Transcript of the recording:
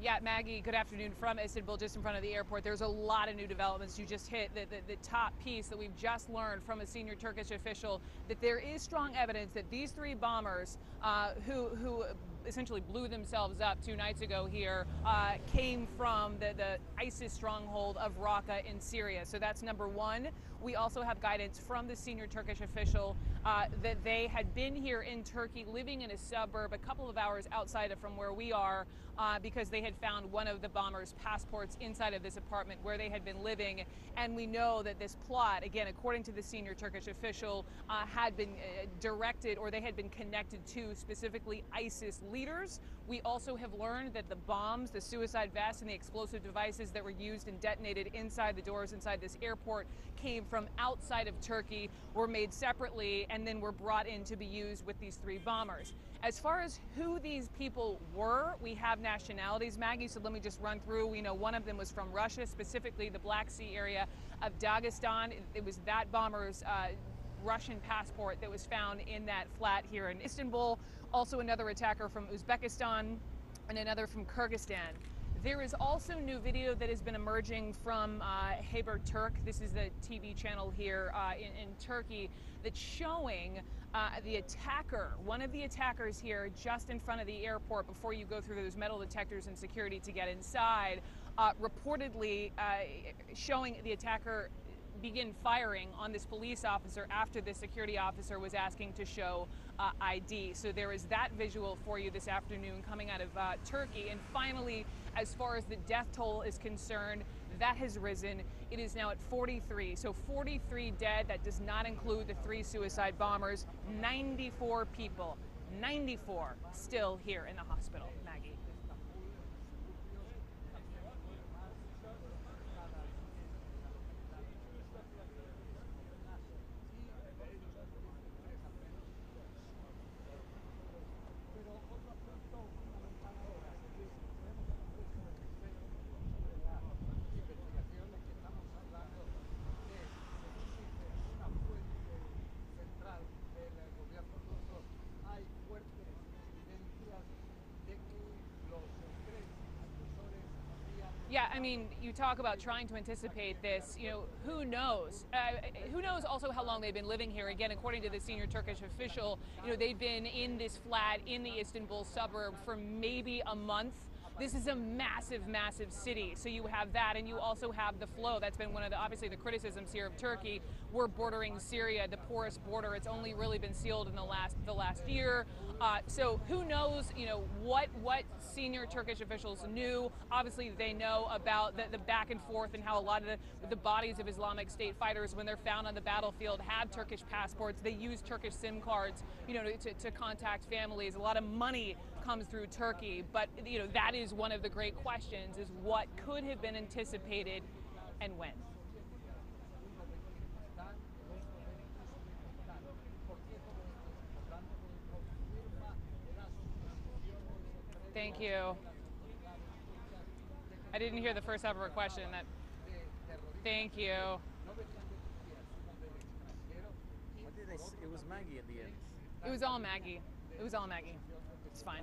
Yeah, Maggie, good afternoon from Istanbul, just in front of the airport. There's a lot of new developments. You just hit the top piece that we've just learned from a senior Turkish official, that there is strong evidence that these three bombers who essentially blew themselves up 2 nights ago here came from the ISIS stronghold of Raqqa in Syria. So that's number one. We also have guidance from the senior Turkish official that they had been here in Turkey, living in a suburb a couple of hours outside of from where we are, because they had found one of the bombers' passports inside of this apartment where they had been living. And we know that this plot, again, according to the senior Turkish official, had been directed, or they had been connected to specifically ISIS leaders. We also have learned that the bombs, the suicide vests, and the explosive devices that were used and detonated inside the doors inside this airport came from outside of Turkey, were made separately, and then were brought in to be used with these three bombers. As far as who these people were, we have nationalities, Maggie, so let me just run through. We know one of them was from Russia, specifically the Black Sea area of Dagestan. It was that bomber's Russian passport that was found in that flat here in Istanbul. Also another attacker from Uzbekistan and another from Kyrgyzstan. There is also new video that has been emerging from Haberturk. This is the TV channel here in Turkey, that's showing the attacker, one of the attackers here just in front of the airport before you go through those metal detectors and security to get inside, reportedly showing the attacker begin firing on this police officer after the security officer was asking to show ID. So there is that visual for you this afternoon coming out of Turkey. And finally, as far as the death toll is concerned, that has risen. It is now at 43. So 43 dead. That does not include the 3 suicide bombers. 94 people, 94 still here in the hospital. Maggie. Yeah, I mean, you talk about trying to anticipate this, who knows? Who knows also how long they've been living here? Again, according to the senior Turkish official, they've been in this flat in the Istanbul suburb for maybe a month. This is a massive, massive city. So you have that, and you also have the flow. That's been one of obviously the criticisms here of Turkey. We're bordering Syria, the poorest border. It's only really been sealed in the last year. So who knows, what senior Turkish officials knew. Obviously, they know about the back and forth and how a lot of the bodies of Islamic State fighters, when they're found on the battlefield, have Turkish passports. They use Turkish SIM cards, to contact families. A lot of money comes through Turkey, but that is one of the great questions: is what could have been anticipated and when. Thank you. I didn't hear the first half of her question. Thank you. What did they say? It was Maggie at the end. It was all Maggie. It was all Maggie. It's fine.